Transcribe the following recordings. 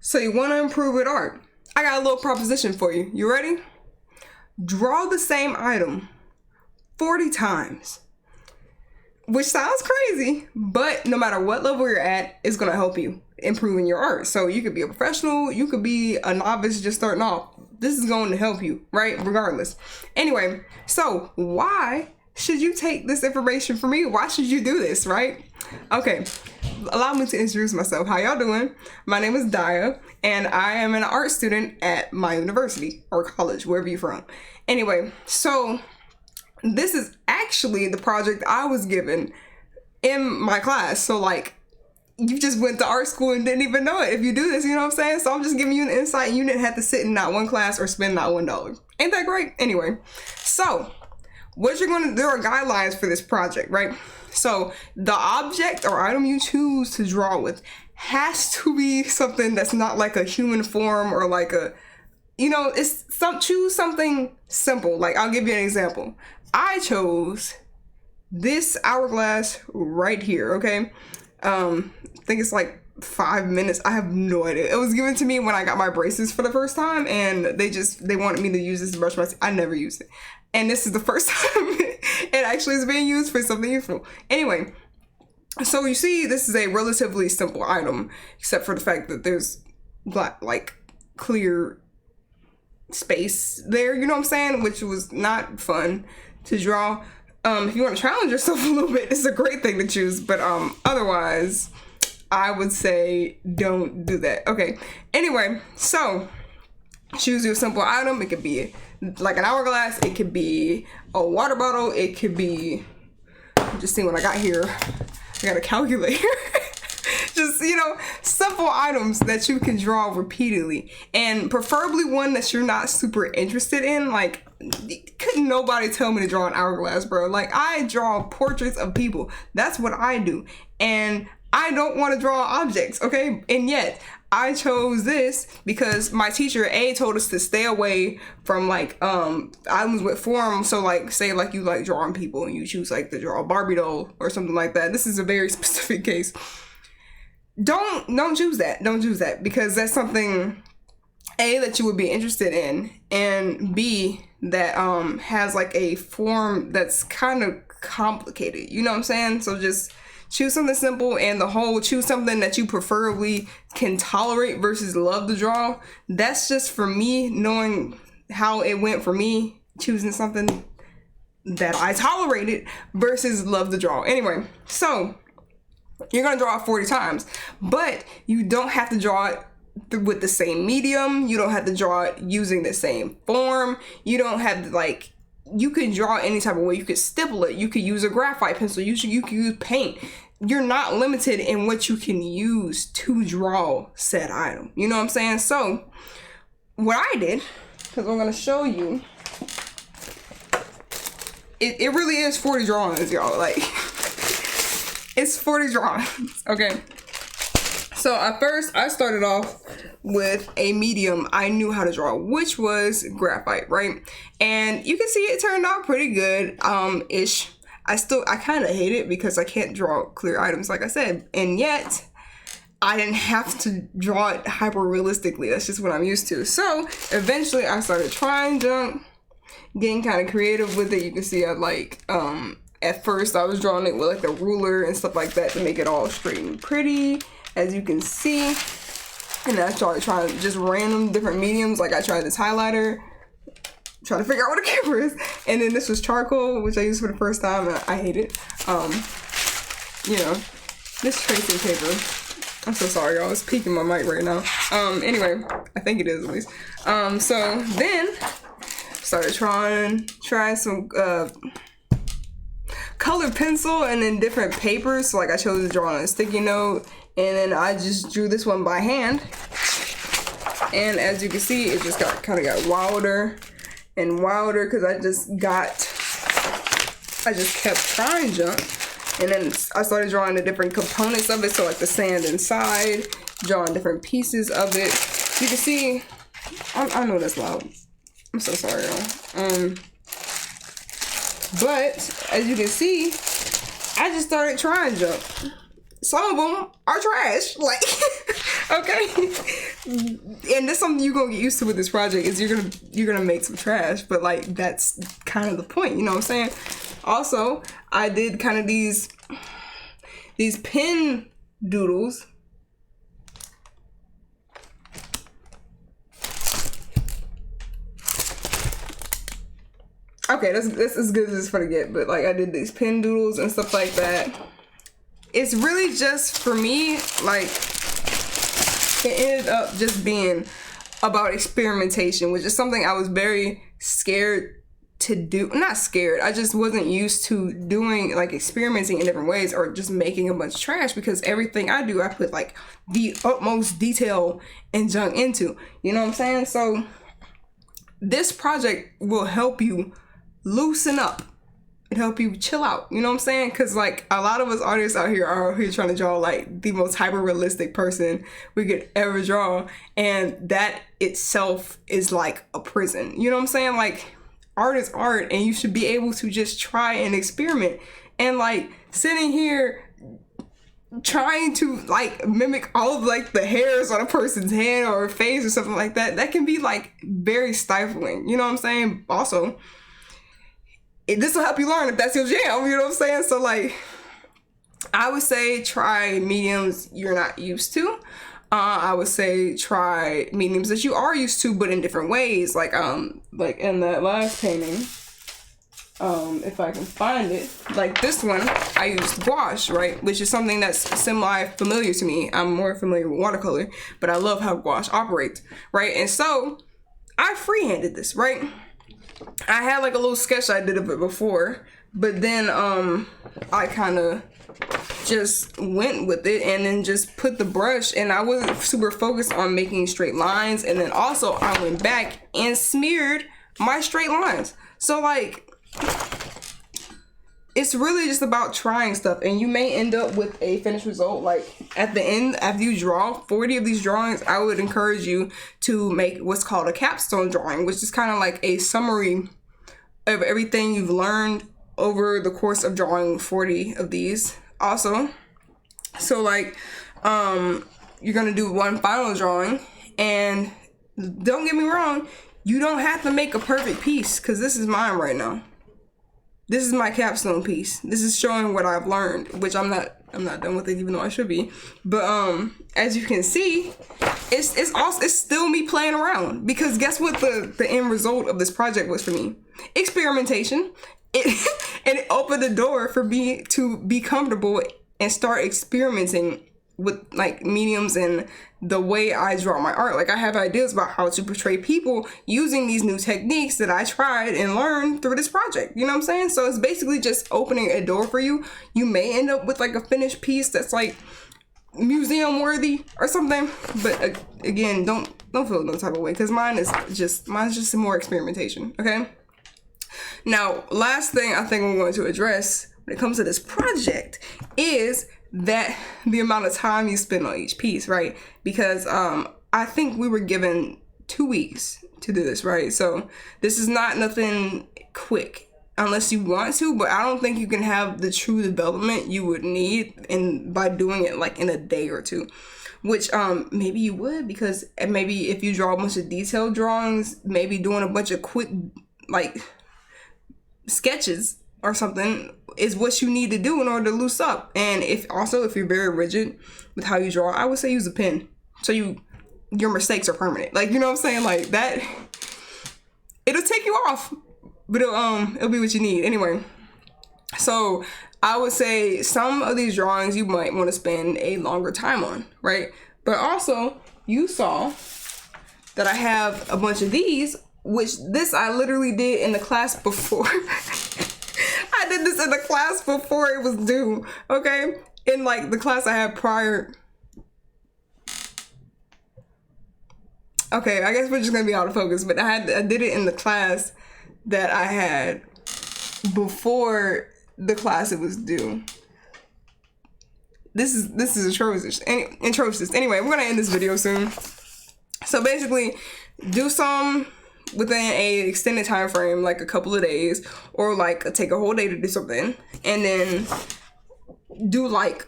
So you want to improve with art? I got a little proposition for you. You ready? Draw the same item 40 times. Which sounds crazy, but no matter what level you're at, it's going to help you improving your art. So you could be a professional, you could be a novice just starting off. This is going to help you, right? Regardless. Anyway, so why should you take this information from me? Why should you do this, right? Okay, allow me to introduce myself. How y'all doing? My name is Daya, and I am an art student at my university or college, wherever you're from. Anyway, so this is actually the project I was given in my class. So like, you just went to art school and didn't even know it if you do this, you know what I'm saying? So I'm just giving you an insight. You didn't have to sit in not one class or spend not $1. Ain't that great? Anyway, so what you're going to, there are guidelines for this project, right? So the object or item you choose to draw with has to be something that's not like a human form or like a, you know, choose something simple. Like I'll give you an example. I chose this hourglass right here, okay? I think it's like 5 minutes. I have no idea. It was given to me when I got my braces for the first time, and they wanted me to use this to brush my teeth. I never used it. And this is the first time it actually is being used for something useful. Anyway, so you see, this is a relatively simple item, except for the fact that there's black, like clear space there, you know what I'm saying? Which was not fun to draw. If you want to challenge yourself a little bit, it's a great thing to choose, but otherwise I would say don't do that. Okay, anyway, so choose your simple item. It could be like an hourglass, it could be a water bottle, it could be, just see what I got here, I got a calculator. Just, you know, simple items that you can draw repeatedly, and preferably one that you're not super interested in. Like, couldn't nobody tell me to draw an hourglass, bro. Like, I draw portraits of people. That's what I do. And I don't want to draw objects, okay? And yet, I chose this because my teacher, told us to stay away from, like, items with form. So, like, say, like, you like drawing people and you choose, like, to draw a Barbie doll or something like that. This is a very specific case. Don't choose that. Don't choose that, because that's something A, that you would be interested in, and B, that has like a form that's kind of complicated. You know what I'm saying? So just choose something simple, and choose something that you preferably can tolerate versus love to draw. That's just for me, knowing how it went for me, choosing something that I tolerated versus love to draw. Anyway, so you're going to draw it 40 times, but you don't have to draw it with the same medium. You don't have to draw it using the same form. You don't have to, like, you can draw any type of way. You could stipple it. You could use a graphite pencil. You could use paint. You're not limited in what you can use to draw said item. You know what I'm saying? So what I did, because I'm going to show you, it really is 40 drawings, y'all. Like, it's 40 drawings, okay? So at first, I started off with a medium I knew how to draw, which was graphite, right? And you can see it turned out pretty good, ish. I kind of hate it because I can't draw clear items, like I said. And yet, I didn't have to draw it hyper realistically. That's just what I'm used to. So eventually, I started trying junk, getting kind of creative with it. You can see I like, at first, I was drawing it with like the ruler and stuff like that to make it all straight and pretty, as you can see. And then I started trying just random different mediums. Like I tried this highlighter, trying to figure out what a camera is. And then this was charcoal, which I used for the first time, and I hate it. You know, this tracing paper. I'm so sorry, y'all. It's peeking my mic right now. Anyway, I think it is at least. So then started trying some colored pencil and then different papers. So like I chose to draw on a sticky note, and then I just drew this one by hand. And as you can see, it just kind of got wilder and wilder because I just kept trying junk. And then I started drawing the different components of it. So like the sand inside, drawing different pieces of it. You can see, I know that's loud. I'm so sorry, y'all. But as you can see, I just started trying junk. Some of them are trash. Like, Okay. And that's something you're gonna get used to with this project is you're gonna make some trash, but like that's kind of the point, you know what I'm saying? Also, I did kind of these pen doodles. Okay, that's as good as it's gonna get, but like I did these pen doodles and stuff like that. It's really just for me, like it ended up just being about experimentation, which is something I was very scared to do. Not scared, I just wasn't used to doing, like experimenting in different ways or just making a bunch of trash, because everything I do, I put like the utmost detail and junk into, you know what I'm saying? So this project will help you loosen up and help you chill out, you know what I'm saying? Because like a lot of us artists out here are here trying to draw like the most hyper realistic person we could ever draw, and that itself is like a prison, you know what I'm saying? Like art is art, and you should be able to just try and experiment. And like sitting here trying to like mimic all of like the hairs on a person's head or face or something like that, that can be like very stifling, you know what I'm saying? Also, this will help you learn if that's your jam, you know what I'm saying? So like, I would say try mediums you're not used to. I would say try mediums that you are used to, but in different ways. Like in that last painting, if I can find it, like this one, I used gouache, right? Which is something that's semi-familiar to me. I'm more familiar with watercolor, but I love how gouache operates, right? And so I freehanded this, right? I had like a little sketch I did of it before, but then I kind of just went with it and then just put the brush, and I wasn't super focused on making straight lines, and then also I went back and smeared my straight lines. So like, it's really just about trying stuff, and you may end up with a finished result. Like at the end, after you draw 40 of these drawings, I would encourage you to make what's called a capstone drawing, which is kind of like a summary of everything you've learned over the course of drawing 40 of these. Also, so like you're gonna do one final drawing, and don't get me wrong, you don't have to make a perfect piece, because this is mine right now. This is my capstone piece. This is showing what I've learned, which I'm not done with it, even though I should be. But as you can see, it's still me playing around, because guess what the end result of this project was for me? Experimentation. And it opened the door for me to be comfortable and start experimenting with like mediums and the way I draw my art. Like I have ideas about how to portray people using these new techniques that I tried and learned through this project. You know what I'm saying? So it's basically just opening a door for you. You may end up with like a finished piece that's like museum worthy or something, but again, don't feel no type of way, because mine's just some more experimentation. Okay. Now, last thing I think we're going to address when it comes to this project is that the amount of time you spend on each piece, right? Because I think we were given 2 weeks to do this, right? So this is not nothing quick unless you want to, but I don't think you can have the true development you would need by doing it like in a day or two. Which maybe you would, because maybe if you draw a bunch of detailed drawings, maybe doing a bunch of quick like sketches or something is what you need to do in order to loose up. And if you're very rigid with how you draw, I would say use a pen, so your mistakes are permanent. Like, you know what I'm saying? Like that, it'll take you off, but it'll be what you need anyway. So I would say some of these drawings you might want to spend a longer time on, right? But also, you saw that I have a bunch of these, which this I literally did in the class before. I did this in the class before it was due, okay? In like the class I had prior. Okay, I guess we're just gonna be out of focus, but I did it in the class that I had before the class it was due. This is atrocious. Anyway, we're gonna end this video soon. So basically, do some within a extended time frame, like a couple of days, or like take a whole day to do something, and then do like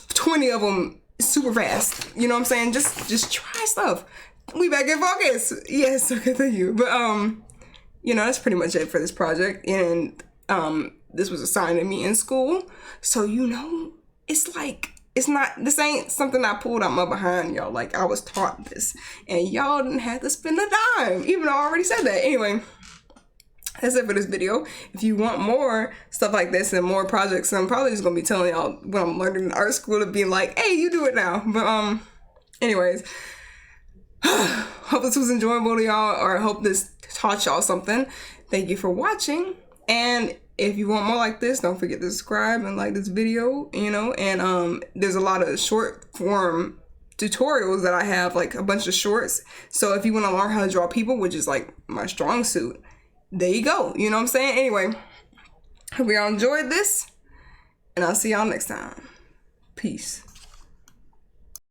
20 of them super fast. You know what I'm saying? Just try stuff. We back in focus. Yes, okay, thank you. But you know, that's pretty much it for this project. And this was assigned to me in school. So, you know, it's like, this ain't something I pulled out my behind, y'all. Like, I was taught this. And y'all didn't have to spend a dime, even though I already said that. Anyway, that's it for this video. If you want more stuff like this and more projects, I'm probably just gonna be telling y'all what I'm learning in art school to be like, hey, you do it now. But anyways, hope this was enjoyable to y'all, or I hope this taught y'all something. Thank you for watching. And if you want more like this, don't forget to subscribe and like this video, you know. And there's a lot of short form tutorials that I have, like a bunch of shorts. So if you want to learn how to draw people, which is like my strong suit, there you go. You know what I'm saying? Anyway, hope y'all enjoyed this, and I'll see y'all next time. Peace.